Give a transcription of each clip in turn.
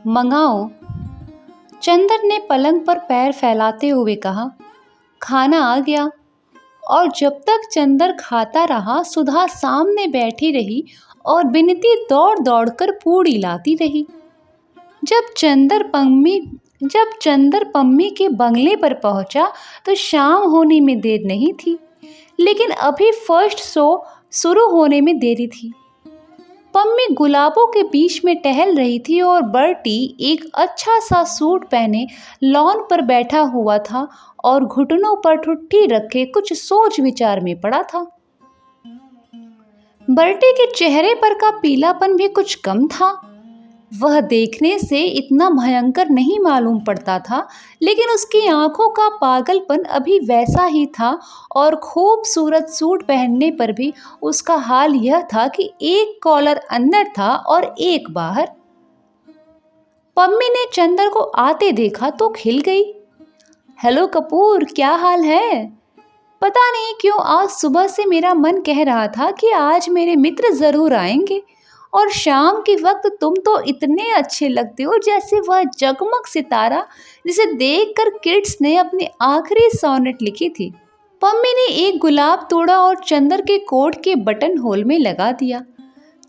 मंगाओ। चंदर ने पलंग पर पैर फैलाते हुए कहा। खाना आ गया। और जब तक चंदर खाता रहा, सुधा सामने बैठी रही और बिनती दौड़ दौड़ कर पूड़ी लाती रही। जब चंदर पम्मी के बंगले पर पहुंचा तो शाम होने में देर नहीं थी, लेकिन अभी फर्स्ट शो शुरू होने में देरी थी। पम्मी गुलाबों के बीच में टहल रही थी और बर्टी एक अच्छा सा सूट पहने लॉन पर बैठा हुआ था और घुटनों पर ठुट्ठी रखे कुछ सोच विचार में पड़ा था। बर्टी के चेहरे पर का पीलापन भी कुछ कम था। वह देखने से इतना भयंकर नहीं मालूम पड़ता था, लेकिन उसकी आंखों का पागलपन अभी वैसा ही था और खूबसूरत सूट पहनने पर भी उसका हाल यह था कि एक कॉलर अंदर था और एक बाहर। पम्मी ने चंदर को आते देखा तो खिल गई। हेलो कपूर, क्या हाल है? पता नहीं क्यों आज सुबह से मेरा मन कह रहा था कि आज मेरे मित्र जरूर आएंगे, और शाम के वक्त तुम तो इतने अच्छे लगते हो जैसे वह जगमग सितारा जिसे देखकर किड्स ने अपनी आखिरी सोनेट लिखी थी। पम्मी ने एक गुलाब तोड़ा और चंदर के कोट के बटन होल में लगा दिया।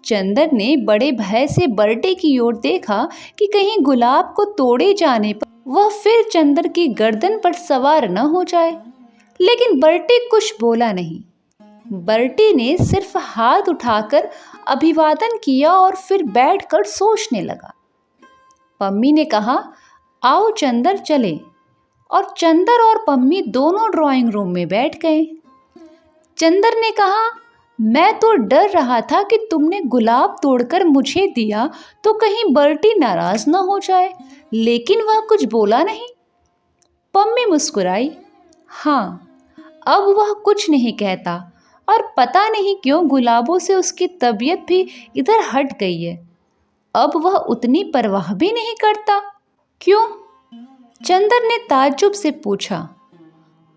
चंदर ने बड़े भय से बर्टे की ओर देखा कि कहीं गुलाब को तोड़े जाने पर वह फिर चंदर की गर्दन पर सवार न हो जाए, लेकिन बर्टे कुछ बोला नहीं। बर्टी ने सिर्फ हाथ उठाकर अभिवादन किया और फिर बैठकर सोचने लगा। पम्मी ने कहा, आओ चंदर चले, और चंदर और पम्मी दोनों ड्राइंग रूम में बैठ गए। चंदर ने कहा, मैं तो डर रहा था कि तुमने गुलाब तोड़कर मुझे दिया तो कहीं बर्टी नाराज न हो जाए, लेकिन वह कुछ बोला नहीं। पम्मी मुस्कुराई। हाँ, अब वह कुछ नहीं कहता, और पता नहीं क्यों गुलाबों से उसकी तबीयत भी इधर हट गई है। अब वह उतनी परवाह भी नहीं करता। क्यों? चंदर ने ताज्जुब से पूछा।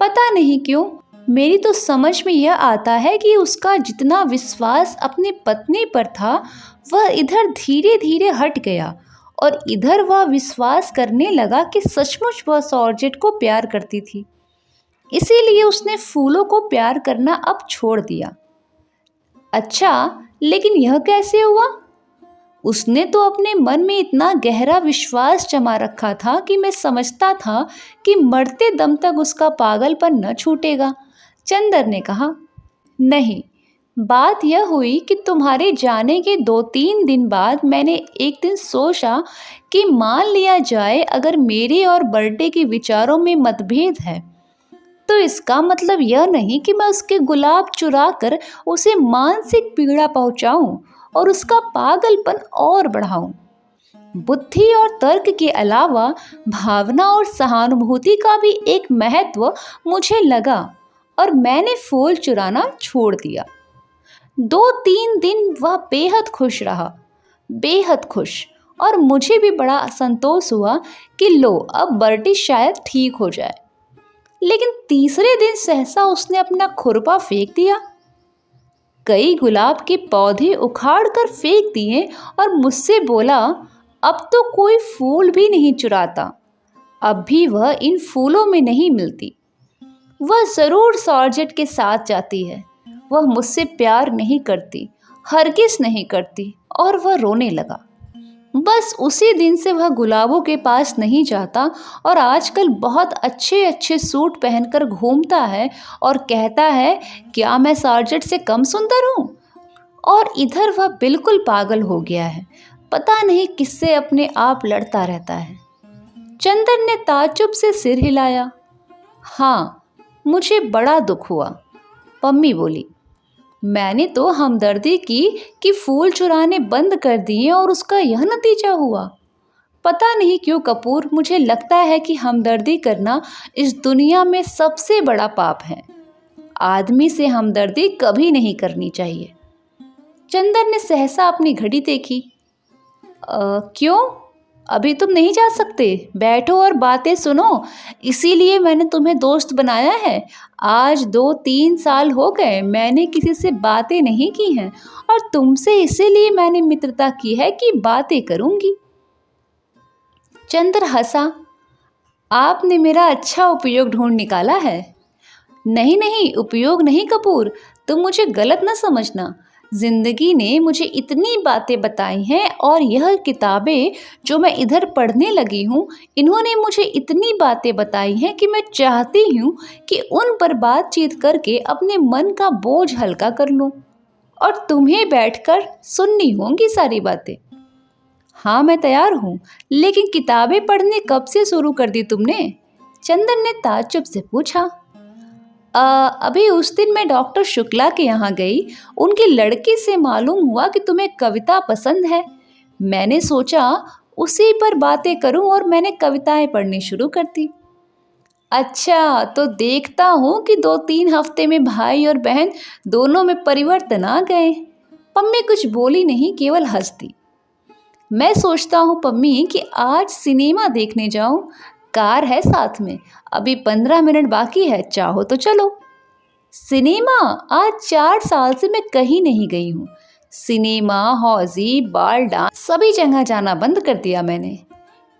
पता नहीं क्यों, मेरी तो समझ में यह आता है कि उसका जितना विश्वास अपनी पत्नी पर था वह इधर धीरे धीरे हट गया, और इधर वह विश्वास करने लगा कि सचमुच वह जॉर्जेट को प्यार करती थी। इसीलिए उसने फूलों को प्यार करना अब छोड़ दिया। अच्छा, लेकिन यह कैसे हुआ? उसने तो अपने मन में इतना गहरा विश्वास जमा रखा था कि मैं समझता था कि मरते दम तक उसका पागलपन न छूटेगा। चंदर ने कहा, नहीं, बात यह हुई कि तुम्हारे जाने के 2-3 दिन बाद मैंने एक दिन सोचा कि मान लिया जाए अगर मेरे और बर्टे के विचारों में मतभेद है, तो इसका मतलब यह नहीं कि मैं उसके गुलाब चुरा कर उसे मानसिक पीड़ा पहुंचाऊं और उसका पागलपन और बढ़ाऊं। बुद्धि और तर्क के अलावा भावना और सहानुभूति का भी एक महत्व मुझे लगा, और मैंने फूल चुराना छोड़ दिया। 2-3 दिन वह बेहद खुश रहा, बेहद खुश, और मुझे भी बड़ा संतोष हुआ कि लो अब बर्टी शायद ठीक हो जाए। लेकिन तीसरे दिन सहसा उसने अपना खुरपा फेंक दिया। कई गुलाब के पौधे उखाड़ कर फेंक दिए और मुझसे बोला, अब तो कोई फूल भी नहीं चुराता, अब भी वह इन फूलों में नहीं मिलती। वह जरूर जॉर्जेट के साथ जाती है, वह मुझसे प्यार नहीं करती, हरगिज नहीं करती। और वह रोने लगा। बस उसी दिन से वह गुलाबों के पास नहीं जाता और आजकल बहुत अच्छे अच्छे सूट पहनकर घूमता है और कहता है, क्या मैं जॉर्जेट से कम सुंदर हूँ? और इधर वह बिल्कुल पागल हो गया है, पता नहीं किससे अपने आप लड़ता रहता है। चंदर ने ताज्जुब से सिर हिलाया। हाँ, मुझे बड़ा दुख हुआ, पम्मी बोली। मैंने तो हमदर्दी की कि फूल चुराने बंद कर दिए और उसका यह नतीजा हुआ। पता नहीं क्यों कपूर, मुझे लगता है कि हमदर्दी करना इस दुनिया में सबसे बड़ा पाप है। आदमी से हमदर्दी कभी नहीं करनी चाहिए। चंदर ने सहसा अपनी घड़ी देखी। क्यों? अभी तुम नहीं जा सकते? बैठो और बातें सुनो, इसीलिए मैंने तुम्हें दोस्त बनाया है। आज 2-3 साल हो गए मैंने किसी से बातें नहीं की हैं, और तुमसे इसीलिए मैंने मित्रता की है कि बातें करूंगी। चंद्र हंसा। आपने मेरा अच्छा उपयोग ढूंढ निकाला है। नहीं नहीं, उपयोग नहीं कपूर, तुम मुझे गलत न समझना। जिंदगी ने मुझे इतनी बातें बताई हैं और यह किताबें जो मैं इधर पढ़ने लगी हूँ, इन्होंने मुझे इतनी बातें बताई हैं कि मैं चाहती हूँ कि उन पर बातचीत करके अपने मन का बोझ हल्का कर लूँ और तुम्हें बैठकर सुननी होंगी सारी बातें। हाँ मैं तैयार हूँ, लेकिन किताबें पढ़ने कब से शुरू कर दी तुमने? चंदन ने ताज्जुब से पूछा। अभी उस दिन मैं डॉक्टर शुक्ला के यहाँ गई। उनके लड़के से मालूम हुआ कि तुम्हें कविता पसंद है। मैंने सोचा उसी पर बातें करूं और मैंने कविताएं पढ़नी शुरू कर दी। अच्छा, तो देखता हूँ कि 2-3 हफ्ते में भाई और बहन दोनों में परिवर्तन आ गए। पम्मी कुछ बोली नहीं, केवल हंस दी। मैं सोचता हूँ पम्मी कि आज सिनेमा देखने जाऊं। कार है साथ में, अभी 15 मिनट बाकी है, चाहो तो चलो। सिनेमा? आज 4 साल से मैं कहीं नहीं गई हूँ। सिनेमा, हौजी, बाल डांस सभी जगह जाना बंद कर दिया मैंने।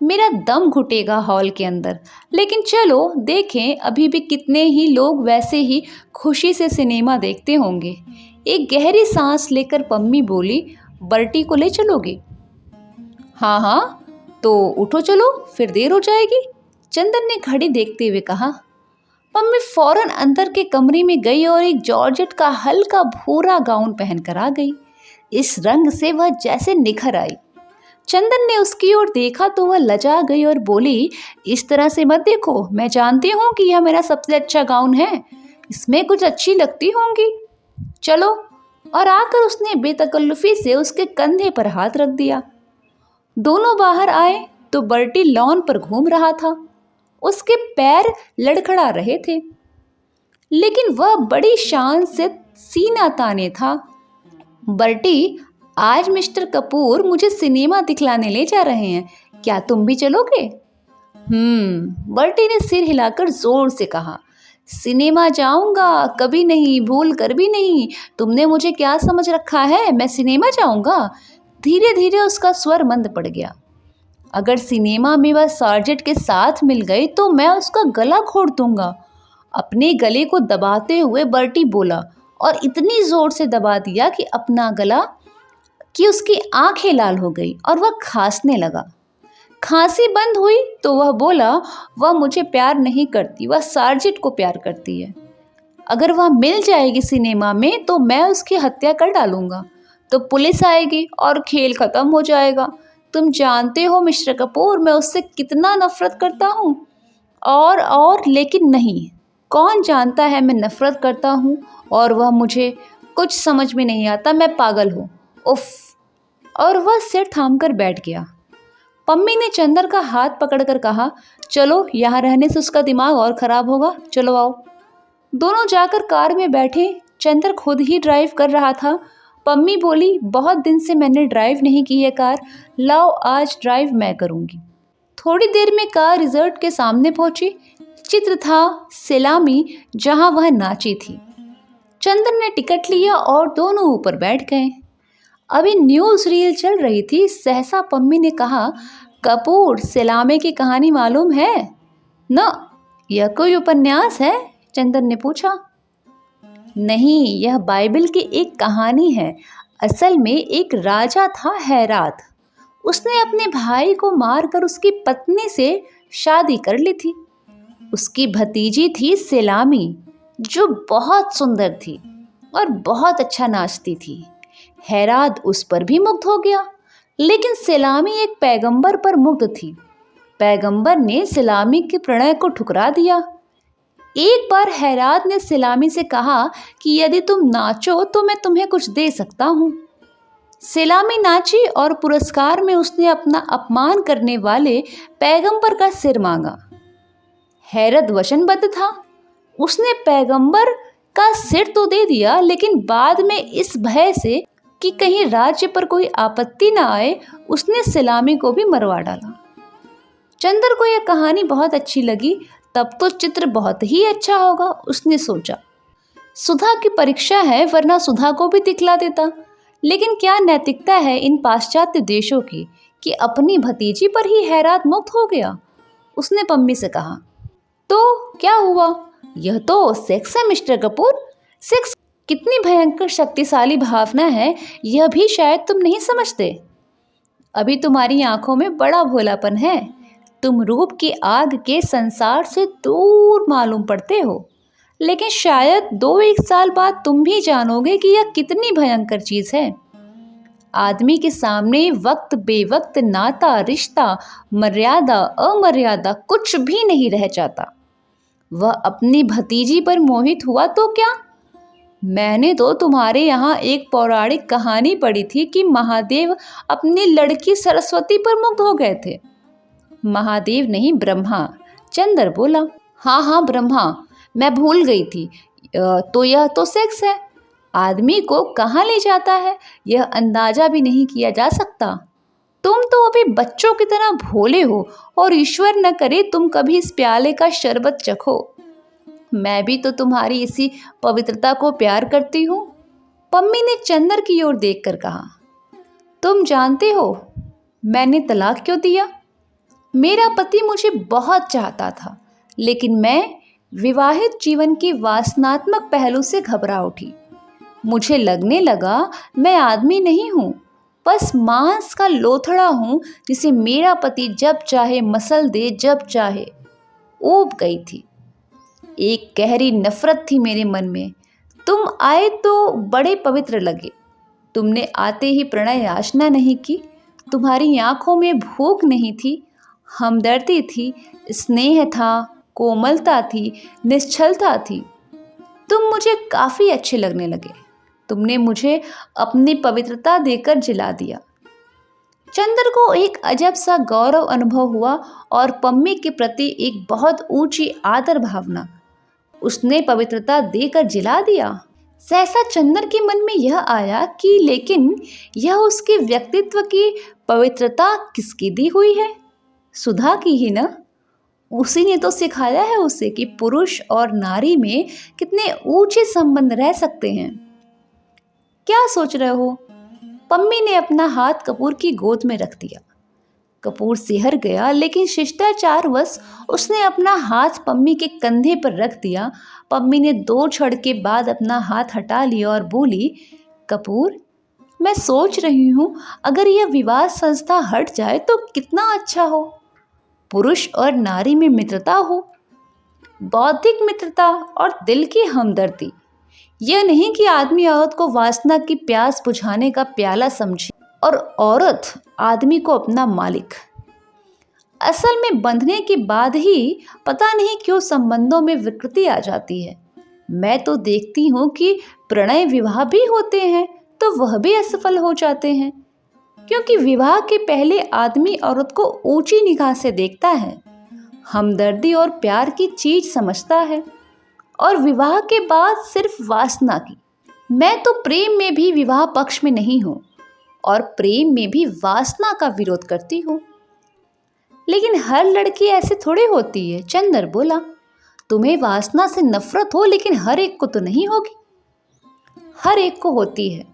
मेरा दम घुटेगा हॉल के अंदर। लेकिन चलो देखें, अभी भी कितने ही लोग वैसे ही खुशी से सिनेमा देखते होंगे। एक गहरी सांस लेकर पम्मी बोली, बर्टी को ले चलोगे? हाँ हाँ, तो उठो चलो, फिर देर हो जाएगी। चंदन ने घड़ी देखते हुए कहा। मम्मी फौरन अंदर के कमरे में गई और एक जॉर्जेट का हल्का भूरा गाउन पहनकर आ गई। इस रंग से वह जैसे निखर आई। चंदन ने उसकी ओर देखा तो वह लजा गई और बोली, इस तरह से मत देखो, मैं जानती हूँ कि यह मेरा सबसे अच्छा गाउन है, इसमें कुछ अच्छी लगती होंगी। चलो। और आकर उसने बेतकल्लुफी से उसके कंधे पर हाथ रख दिया। दोनों बाहर आए तो बर्टी लॉन पर घूम रहा था। उसके पैर लड़खड़ा रहे थे, लेकिन वह बड़ी शान से सीना ताने था। बर्टी, आज मिस्टर कपूर मुझे सिनेमा दिखलाने ले जा रहे हैं, क्या तुम भी चलोगे? बर्टी ने सिर हिलाकर जोर से कहा। सिनेमा जाऊंगा, कभी नहीं, भूल कर भी नहीं। तुमने मुझे क्या समझ रखा है, मैं सिनेमा जाऊंगा? धीरे धीरे उसका स्वर मंद पड़ गया। अगर सिनेमा में वह सार्जेंट के साथ मिल गई तो मैं उसका गला घोट दूंगा। अपने गले को दबाते हुए बर्टी बोला और इतनी जोर से दबा दिया कि अपना गला कि उसकी आंखें लाल हो गई और वह खांसने लगा। खांसी बंद हुई तो वह बोला, वह मुझे प्यार नहीं करती, वह सार्जेंट को प्यार करती है। अगर वह मिल जाएगी सिनेमा में तो मैं उसकी हत्या कर डालूंगा, तो पुलिस आएगी और खेल खत्म हो जाएगा। तुम जानते हो मिस्टर कपूर, मैं उससे कितना नफरत करता हूँ। और लेकिन नहीं, कौन जानता है मैं नफरत करता हूँ और वह मुझे कुछ समझ में नहीं आता, मैं पागल हूँ। उफ। और वह सिर थामकर बैठ गया। पम्मी ने चंदर का हाथ पकड़कर कहा, चलो, यहाँ रहने से उसका दिमाग और खराब होगा, चलो आओ। दोनों जाकर कार में बैठे। चंदर खुद ही ड्राइव कर रहा था। पम्मी बोली, बहुत दिन से मैंने ड्राइव नहीं की है कार, लाओ आज ड्राइव मैं करूँगी। थोड़ी देर में कार रिजॉर्ट के सामने पहुंची। चित्र था सैलामी, जहां वह नाची थी। चंदन ने टिकट लिया और दोनों ऊपर बैठ गए। अभी न्यूज़ रील चल रही थी। सहसा पम्मी ने कहा, कपूर, सैलामी की कहानी मालूम है? न, यह कोई उपन्यास है? चंदन ने पूछा। नहीं, यह बाइबल की एक कहानी है। असल में एक राजा था हैरात। उसने अपने भाई को मारकर उसकी पत्नी से शादी कर ली थी। उसकी भतीजी थी सैलामी, जो बहुत सुंदर थी और बहुत अच्छा नाचती थी। हैरात उस पर भी मुग्ध हो गया, लेकिन सैलामी एक पैगंबर पर मुग्ध थी। पैगंबर ने सैलामी के प्रणय को ठुकरा दिया। एक बार हैरात ने सैलामी से कहा कि यदि तुम नाचो तो मैं तुम्हें कुछ दे सकता हूँ। सैलामी नाची और पुरस्कार में उसने अपना अपमान करने वाले पैगंबर का सिर मांगा। हैरत वचनबद्ध था। उसने पैगंबर का सिर तो दे दिया, लेकिन बाद में इस भय से कि कहीं राज्य पर कोई आपत्ति न आए, उसने सैलामी को भी मरवा डाला। चंदर को यह कहानी बहुत अच्छी लगी। तब तो चित्र बहुत ही अच्छा होगा, उसने सोचा। सुधा की परीक्षा है, वरना सुधा को भी दिखला देता। लेकिन क्या नैतिकता है इन पाश्चात्य देशों की कि अपनी भतीजी पर ही हैरत मुक्त हो गया। उसने पम्मी से कहा, तो क्या हुआ? यह तो सेक्स है मिस्टर कपूर। सेक्स कितनी भयंकर शक्तिशाली भावना है, यह भी शायद तुम नहीं समझते। अभी तुम्हारी आंखों में बड़ा भोलापन है। तुम रूप की आग के संसार से दूर मालूम पड़ते हो, लेकिन शायद 2-1 साल बाद तुम भी जानोगे कि यह कितनी भयंकर चीज है। आदमी के सामने वक्त बेवक्त नाता, रिश्ता, मर्यादा, अमर्यादा कुछ भी नहीं रह जाता। वह अपनी भतीजी पर मोहित हुआ तो क्या? मैंने तो तुम्हारे यहाँ एक पौराणिक कहानी पढ़ी थी कि महादेव अपनी लड़की सरस्वती पर मुग्ध हो गए थे। महादेव नहीं, ब्रह्मा। चंदर बोला, हाँ हाँ ब्रह्मा, मैं भूल गई थी। तो यह तो सेक्स है। आदमी को कहाँ ले जाता है यह अंदाजा भी नहीं किया जा सकता। तुम तो अभी बच्चों की तरह भोले हो और ईश्वर न करे तुम कभी इस प्याले का शरबत चखो। मैं भी तो तुम्हारी इसी पवित्रता को प्यार करती हूँ। पम्मी ने चंदर की ओर देखकर कहा, तुम जानते हो मैंने तलाक क्यों दिया? मेरा पति मुझे बहुत चाहता था, लेकिन मैं विवाहित जीवन के वासनात्मक पहलू से घबरा उठी। मुझे लगने लगा मैं आदमी नहीं हूँ, बस मांस का लोथड़ा हूँ जिसे मेरा पति जब चाहे मसल दे, जब चाहे। ऊब गई थी। एक गहरी नफरत थी मेरे मन में। तुम आए तो बड़े पवित्र लगे। तुमने आते ही प्रणय याचना नहीं की। तुम्हारी आंखों में भूख नहीं थी, हमदर्दी थी, स्नेह था, कोमलता थी, निश्चलता थी। तुम मुझे काफ़ी अच्छे लगने लगे। तुमने मुझे अपनी पवित्रता देकर जिला दिया। चंदर को एक अजब सा गौरव अनुभव हुआ और पम्मी के प्रति एक बहुत ऊंची आदर भावना। उसने पवित्रता देकर जिला दिया। सहसा चंदर के मन में यह आया कि लेकिन यह उसके व्यक्तित्व की पवित्रता किसकी दी हुई है? सुधा की ही ना। उसी ने तो सिखाया है उसे कि पुरुष और नारी में कितने ऊंचे संबंध रह सकते हैं। क्या सोच रहे हो? पम्मी ने अपना हाथ कपूर की गोद में रख दिया। कपूर सिहर गया, लेकिन शिष्टाचारवश उसने अपना हाथ पम्मी के कंधे पर रख दिया। पम्मी ने 2 क्षण के बाद अपना हाथ हटा लिया और बोली, कपूर, मैं सोच रही हूँ अगर यह विवाह संस्था हट जाए तो कितना अच्छा हो। पुरुष और नारी में मित्रता हो, बौद्धिक मित्रता और दिल की हमदर्दी। यह नहीं कि आदमी औरत को वासना की प्यास बुझाने का प्याला समझे और औरत आदमी को अपना मालिक। असल में बंधने के बाद ही पता नहीं क्यों संबंधों में विकृति आ जाती है। मैं तो देखती हूँ कि प्रणय विवाह भी होते हैं तो वह भी असफल हो जाते हैं, क्योंकि विवाह के पहले आदमी औरत को ऊंची निगाह से देखता है, हमदर्दी और प्यार की चीज समझता है, और विवाह के बाद सिर्फ वासना की। मैं तो प्रेम में भी विवाह पक्ष में नहीं हूँ और प्रेम में भी वासना का विरोध करती हूँ। लेकिन हर लड़की ऐसे थोड़ी होती है। चंदर बोला, तुम्हें वासना से नफरत हो, लेकिन हर एक को तो नहीं होगी। हर एक को होती है।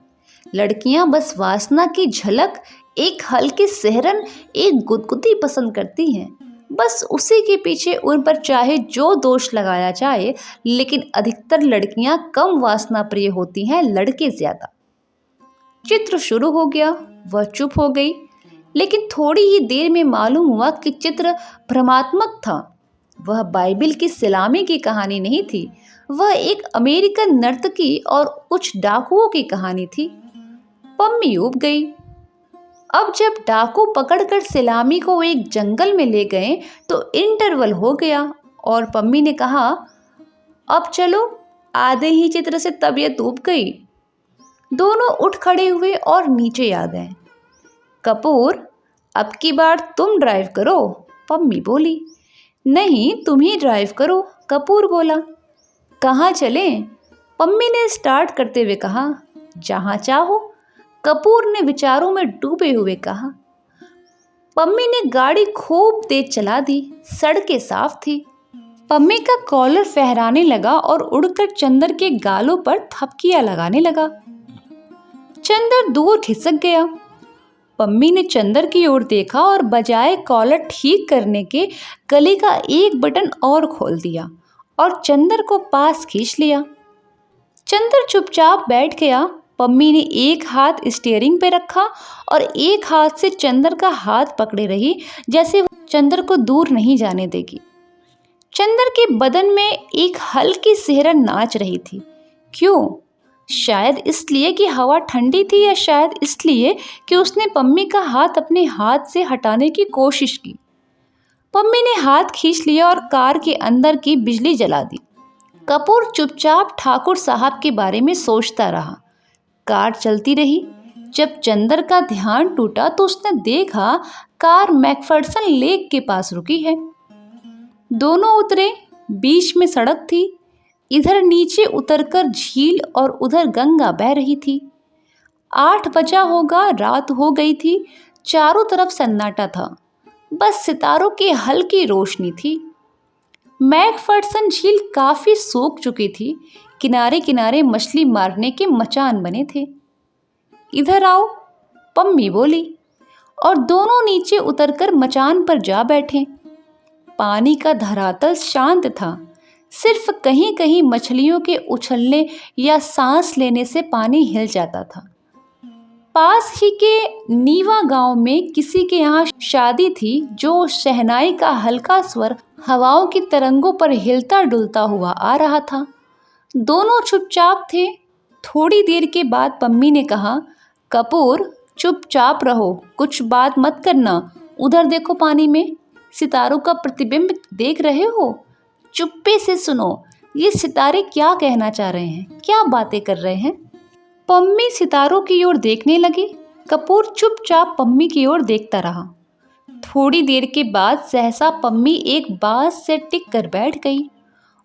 लड़कियां बस वासना की झलक, एक हल्की सिहरन, एक गुदगुदी पसंद करती हैं। बस उसी के पीछे उन पर चाहे जो दोष लगाया जाए, लेकिन अधिकतर लड़कियां कम वासना प्रिय होती हैं, लड़के ज्यादा। चित्र शुरू हो गया। वह चुप हो गई, लेकिन थोड़ी ही देर में मालूम हुआ कि चित्र भ्रमात्मक था। वह बाइबिल की सलामी की कहानी नहीं थी, वह एक अमेरिकन नर्तकी और कुछ डाकुओं की कहानी थी। पम्मी ऊब गई। अब जब डाकू पकड़कर सलामी को एक जंगल में ले गए तो इंटरवल हो गया और पम्मी ने कहा, अब चलो। आधे ही चित्र से तबीयत ऊब गई। दोनों उठ खड़े हुए और नीचे आ गए। कपूर, अब की बार तुम ड्राइव करो, पम्मी बोली। नहीं, तुम ही ड्राइव करो, कपूर बोला। कहाँ चलें? पम्मी ने स्टार्ट करते हुए कहा। जहाँ चाहो, कपूर ने विचारों में डूबे हुए कहा। पम्मी ने गाड़ी खूब तेज चला दी। सड़कें साफ थी। पम्मी का कॉलर फहराने लगा और उड़कर चंदर के गालों पर थपकियां लगाने लगा। चंदर दूर खिसक गया। पम्मी ने चंदर की ओर देखा और बजाय कॉलर ठीक करने के गले का एक बटन और खोल दिया और चंदर को पास खींच लिया। चंदर चुपचाप बैठ गया। पम्मी ने एक हाथ स्टीयरिंग पे रखा और एक हाथ से चंदर का हाथ पकड़े रही, जैसे वो चंदर को दूर नहीं जाने देगी। चंदर के बदन में एक हल्की सिहरन नाच रही थी। क्यों? शायद इसलिए कि हवा ठंडी थी, या शायद इसलिए कि उसने पम्मी का हाथ अपने हाथ से हटाने की कोशिश की। पम्मी ने हाथ खींच लिया और कार के अंदर की बिजली जला दी। कपूर चुपचाप ठाकुर साहब के बारे में सोचता रहा। कार चलती रही। जब चंदर का ध्यान टूटा तो उसने देखा कार मैकफर्सन लेक के पास रुकी है। दोनों उतरे। बीच में सड़क थी। इधर नीचे उतरकर झील और उधर गंगा बह रही थी। 8 बजा होगा, रात हो गई थी। चारों तरफ सन्नाटा था, बस सितारों की हल्की रोशनी थी। मैकफर्सन झील काफी सूख चुकी थी। किनारे किनारे मछली मारने के मचान बने थे। इधर आओ, पम्मी बोली, और दोनों नीचे उतरकर मचान पर जा बैठे। पानी का धरातल शांत था। सिर्फ कहीं कहीं मछलियों के उछलने या सांस लेने से पानी हिल जाता था। पास ही के नीवा गांव में किसी के यहाँ शादी थी, जो शहनाई का हल्का स्वर हवाओं की तरंगों पर हिलता डुलता हुआ आ रहा था। दोनों चुपचाप थे। थोड़ी देर के बाद पम्मी ने कहा, कपूर चुपचाप रहो, कुछ बात मत करना। उधर देखो, पानी में सितारों का प्रतिबिंब देख रहे हो? चुप्पे से सुनो, ये सितारे क्या कहना चाह रहे हैं, क्या बातें कर रहे हैं। पम्मी सितारों की ओर देखने लगी। कपूर चुपचाप पम्मी की ओर देखता रहा। थोड़ी देर के बाद सहसा पम्मी एक बांस से टिक कर बैठ गई।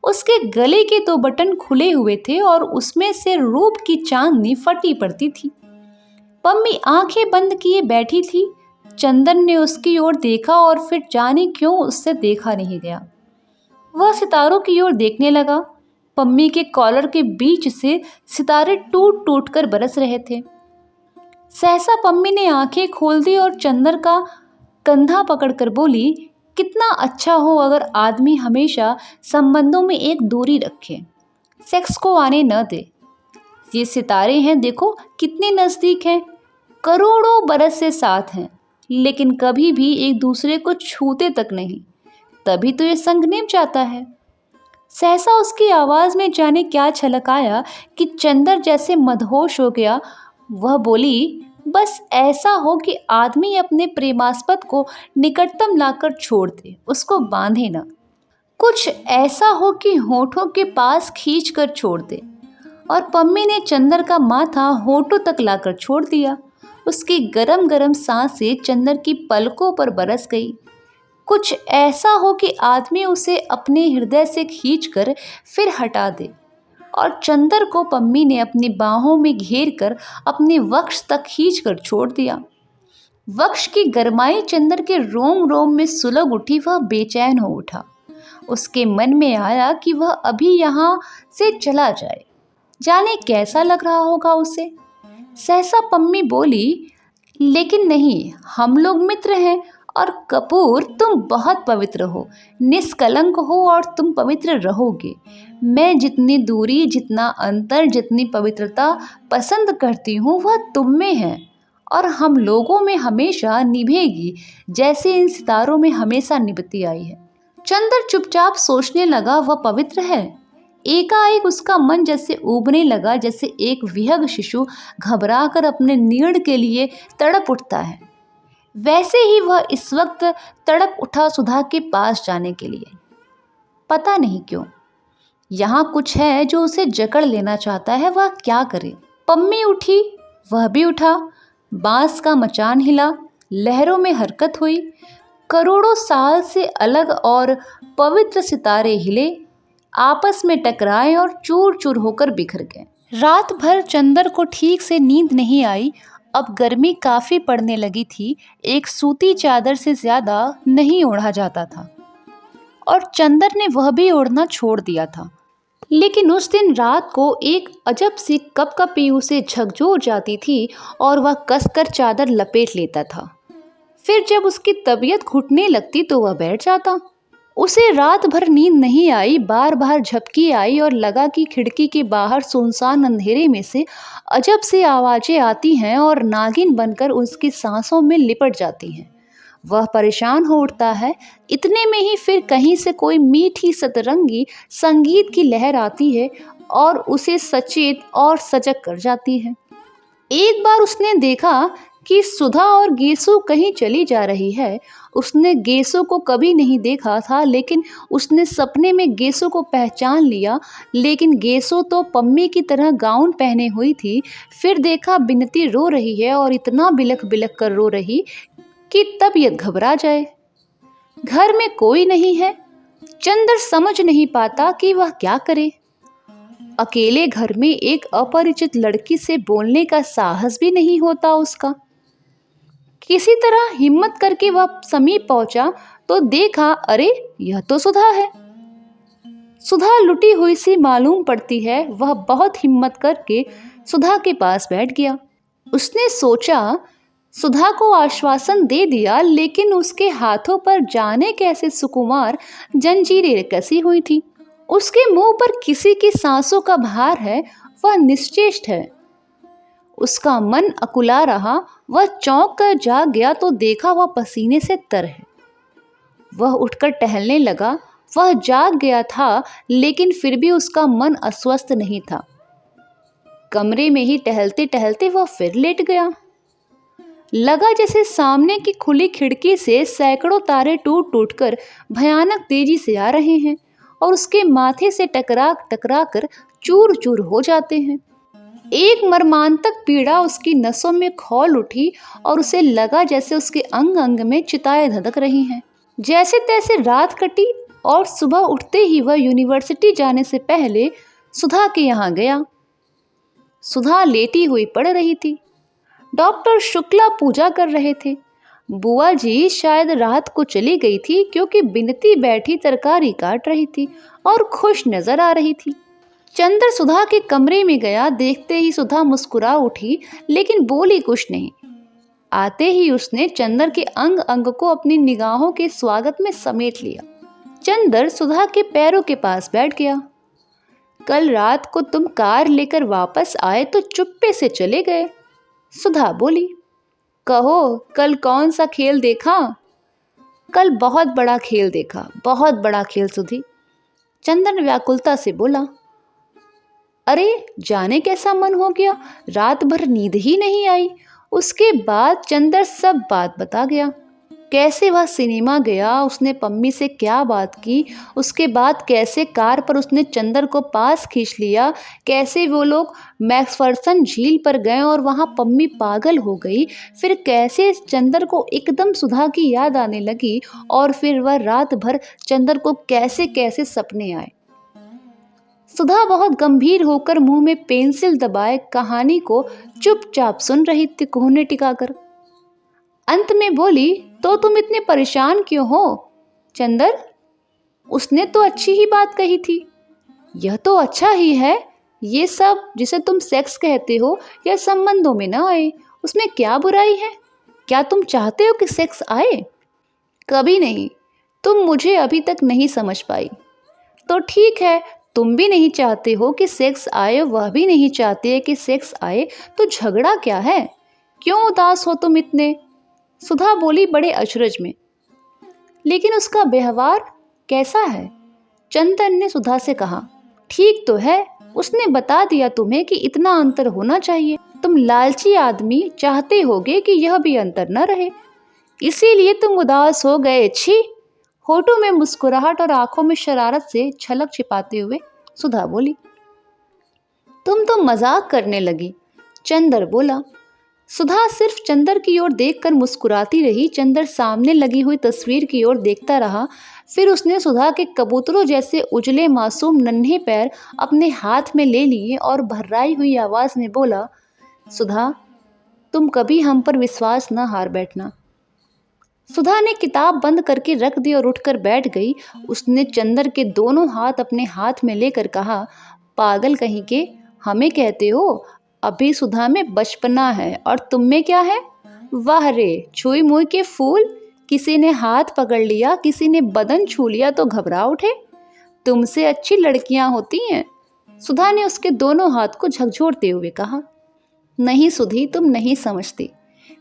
उसके गले के 2 बटन खुले हुए थे और उसमें से रूप की चांदनी फटी पड़ती थी। पम्मी आंखें बंद किए बैठी थी। चंदन ने उसकी ओर देखा और फिर जाने क्यों उससे देखा नहीं गया। वह सितारों की ओर देखने लगा। पम्मी के कॉलर के बीच से सितारे टूट टूट कर बरस रहे थे। सहसा पम्मी ने आंखें खोल दी और चंदर का कंधा पकड़कर बोली, कितना अच्छा हो अगर आदमी हमेशा संबंधों में एक दूरी रखे, सेक्स को आने न दे। ये सितारे हैं, देखो कितने नज़दीक हैं, करोड़ों बरस से साथ हैं, लेकिन कभी भी एक दूसरे को छूते तक नहीं। तभी तो ये संग निभ जाता है। सहसा उसकी आवाज़ में जाने क्या छलक आया कि चंदर जैसे मदहोश हो गया। वह बोली, बस ऐसा हो कि आदमी अपने प्रेमास्पद को निकटतम लाकर छोड़ दे, उसको बांधे न। कुछ ऐसा हो कि होठों के पास खींच कर छोड़ दे। और पम्मी ने चंदर का माथा होठों तक लाकर छोड़ दिया। उसकी गरम गरम सांसें चंदर की पलकों पर बरस गई। कुछ ऐसा हो कि आदमी उसे अपने हृदय से खींचकर फिर हटा दे। और चंदर को पम्मी ने अपनी बाहों में घेर कर अपने वक्ष तक खींचकर छोड़ दिया। वक्ष की गरमाई चंदर के रोम रोम में सुलग उठी। वह बेचैन हो उठा। उसके मन में आया कि वह अभी यहाँ से चला जाए, जाने कैसा लग रहा होगा उसे। सहसा पम्मी बोली, लेकिन नहीं, हम लोग मित्र हैं, और कपूर तुम बहुत पवित्र हो, निष्कलंक हो, और तुम पवित्र रहोगे। मैं जितनी दूरी, जितना अंतर, जितनी पवित्रता पसंद करती हूँ वह तुम में है, और हम लोगों में हमेशा निभेगी, जैसे इन सितारों में हमेशा निभती आई है। चंदर चुपचाप सोचने लगा, वह पवित्र है। एकाएक उसका मन जैसे ऊबने लगा, जैसे एक विहग शिशु घबराकर अपने नीड़ के लिए तड़प उठता है। वैसे ही वह इस वक्त तड़प उठा सुधा के पास जाने के लिए। पता नहीं क्यों, यहाँ कुछ है जो उसे जकड़ लेना चाहता है। वह क्या करे। पम्मी उठी, वह भी उठा। बांस का मचान हिला, लहरों में हरकत हुई। करोड़ों साल से अलग और पवित्र सितारे हिले, आपस में टकराए और चूर चूर होकर बिखर गए। रात भर चंदर को ठीक से नींद नहीं आई। अब गर्मी काफ़ी पड़ने लगी थी। एक सूती चादर से ज़्यादा नहीं ओढ़ा जाता था और चंदर ने वह भी ओढ़ना छोड़ दिया था। लेकिन उस दिन रात को एक अजब सी कपकपी उसे झकझोर जाती थी और वह कसकर चादर लपेट लेता था। फिर जब उसकी तबीयत घुटने लगती तो वह बैठ जाता। उसे रात भर नींद नहीं आई, बार बार झपकी आई और लगा कि खिड़की के बाहर सुनसान अंधेरे में से अजब सी आवाजें आती हैं और नागिन बनकर उसकी सांसों में लिपट जाती हैं। वह परेशान हो उठता है। इतने में ही फिर कहीं से कोई मीठी सतरंगी संगीत की लहर आती है और उसे सचेत और सजग कर जाती है। एक बार उसने देखा कि सुधा और गेसु कहीं चली जा रही है। उसने गेसु को कभी नहीं देखा था, लेकिन उसने सपने में गेसु को पहचान लिया। लेकिन गेसु तो पम्मी की तरह गाउन पहने हुई थी। फिर देखा बिनती रो रही है और इतना बिलख बिलख कर रो रही कि तबीयत घबरा जाए। घर में कोई नहीं है। चंदर समझ नहीं पाता कि वह क्या करे। अकेले घर में एक अपरिचित लड़की से बोलने का साहस भी नहीं होता उसका। किसी तरह हिम्मत करके वह समीप पहुंचा तो देखा, अरे यह तो सुधा है। सुधा लुटी हुई सी मालूम पड़ती है। वह बहुत हिम्मत करके सुधा के पास बैठ गया। उसने सोचा, सुधा को आश्वासन दे दिया, लेकिन उसके हाथों पर जाने कैसे सुकुमार जंजीरें कसी हुई थी। उसके मुंह पर किसी की सांसों का भार है। वह निश्चेष्ट है। उसका मन अकुला रहा। वह चौंक कर जाग गया तो देखा वह पसीने से तर है। वह उठकर टहलने लगा। वह जाग गया था, लेकिन फिर भी उसका मन अस्वस्थ नहीं था। कमरे में ही टहलते टहलते वह फिर लेट गया। लगा जैसे सामने की खुली खिड़की से सैकड़ों तारे टूट टूट कर भयानक तेजी से आ रहे हैं और उसके माथे से टकरा टकरा कर चूर चूर हो जाते हैं। एक मर्मांतक पीड़ा उसकी नसों में खौल उठी और उसे लगा जैसे उसके अंग अंग में चिताएं धधक रही हैं। जैसे तैसे रात कटी और सुबह उठते ही वह यूनिवर्सिटी जाने से पहले सुधा के यहाँ गया। सुधा लेटी हुई पड़ रही थी। डॉक्टर शुक्ला पूजा कर रहे थे। बुआ जी शायद रात को चली गई थी, क्योंकि बिनती बैठी तरकारी काट रही थी और खुश नजर आ रही थी। चंद्र सुधा के कमरे में गया। देखते ही सुधा मुस्कुरा उठी, लेकिन बोली कुछ नहीं। आते ही उसने चंद्र के अंग अंग को अपनी निगाहों के स्वागत में समेट लिया। चंद्र सुधा के पैरों के पास बैठ गया। कल रात को तुम कार लेकर वापस आए तो चुप्पे से चले गए। सुधा बोली, कहो कल कौन सा खेल देखा? कल बहुत बड़ा खेल देखा, बहुत बड़ा खेल सुधी। चंदन व्याकुलता से बोला, अरे जाने कैसा मन हो गया, रात भर नींद ही नहीं आई। उसके बाद चंदर सब बात बता गया। कैसे वह सिनेमा गया, उसने पम्मी से क्या बात की, उसके बाद कैसे कार पर उसने चंदर को पास खींच लिया, कैसे वो लोग मैक्फरसन झील पर गए और वहाँ पम्मी पागल हो गई, फिर कैसे चंदर को एकदम सुधा की याद आने लगी और फिर वह रात भर चंदर को कैसे कैसे सपने आए। सुधा बहुत गंभीर होकर मुंह में पेंसिल दबाए कहानी को चुपचाप सुन रही थी, कोहने टिकाकर। अंत में बोली, तो तुम इतने परेशान क्यों हो चंदर? उसने तो अच्छी ही बात कही थी। यह तो अच्छा ही है। ये सब जिसे तुम सेक्स कहते हो या संबंधों में ना आए, उसमें क्या बुराई है? क्या तुम चाहते हो कि सेक्स आए? कभी नहीं। तुम मुझे अभी तक नहीं समझ पाई। तो ठीक है, तुम भी नहीं चाहते हो कि सेक्स आए, वह भी नहीं चाहते कि सेक्स आए, तो झगड़ा क्या है? क्यों उदास हो तुम इतने? सुधा बोली बड़े अचरज में। लेकिन उसका व्यवहार कैसा है? चंदन ने सुधा से कहा, ठीक तो है, उसने बता दिया तुम्हें कि इतना अंतर होना चाहिए। तुम लालची आदमी चाहते होगे कि यह भी अंतर न रहे, इसीलिए तुम उदास हो गए। छी। होठों में मुस्कुराहट और आंखों में शरारत से छलक छिपाते हुए सुधा बोली, तुम तो मजाक करने लगी। चंदर बोला। सुधा सिर्फ चंदर की ओर देखकर मुस्कुराती रही। चंदर सामने लगी हुई तस्वीर की ओर देखता रहा। फिर उसने सुधा के कबूतरों जैसे उजले मासूम नन्हे पैर अपने हाथ में ले लिए और भर्राई हुई आवाज में बोला, सुधा, तुम कभी हम पर विश्वास न हार बैठना। सुधा ने किताब बंद करके रख दी और उठकर बैठ गई। उसने चंदर के दोनों हाथ अपने हाथ में लेकर कहा, पागल कहीं के, हमें कहते हो? अभी सुधा में बचपना है और तुम में क्या है? वाह रे, छुई मुई के फूल, किसी ने हाथ पकड़ लिया, किसी ने बदन छू लिया तो घबरा उठे। तुमसे अच्छी लड़कियां होती हैं। सुधा ने उसके दोनों हाथ को झकझोरते हुए कहा, नहीं सुधी, तुम नहीं समझती।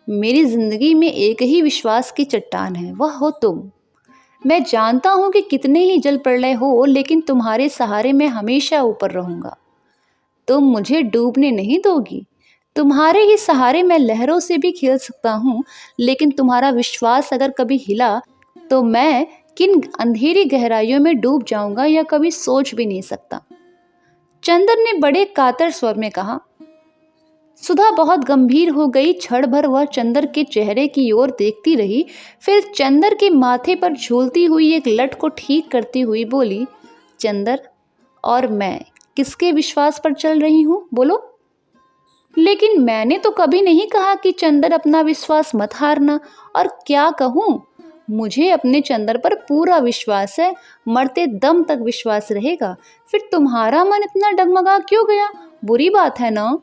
मेरी जिंदगी में एक ही विश्वास की चट्टान है, वह हो तुम। मैं जानता हूं कि कितने ही जल प्रलय हो, लेकिन तुम्हारे सहारे मैं हमेशा ऊपर रहूंगा। तुम मुझे डूबने नहीं दोगी। तुम्हारे ही सहारे मैं लहरों से भी खेल सकता हूँ, लेकिन तुम्हारा विश्वास अगर कभी हिला तो मैं किन अंधेरी गहराइयों में डूब जाऊंगा यह कभी सोच भी नहीं सकता। चंदर ने बड़े कातर स्वर में कहा। सुधा बहुत गंभीर हो गई। क्षण भर वह चंदर के चेहरे की ओर देखती रही, फिर चंदर के माथे पर झूलती हुई एक लट को ठीक करती हुई बोली, चंदर, और मैं किसके विश्वास पर चल रही हूँ, बोलो? लेकिन मैंने तो कभी नहीं कहा कि चंदर, अपना विश्वास मत हारना। और क्या कहूँ, मुझे अपने चंदर पर पूरा विश्वास है, मरते दम तक विश्वास रहेगा। फिर तुम्हारा मन इतना डगमगा क्यों गया? बुरी बात है ना?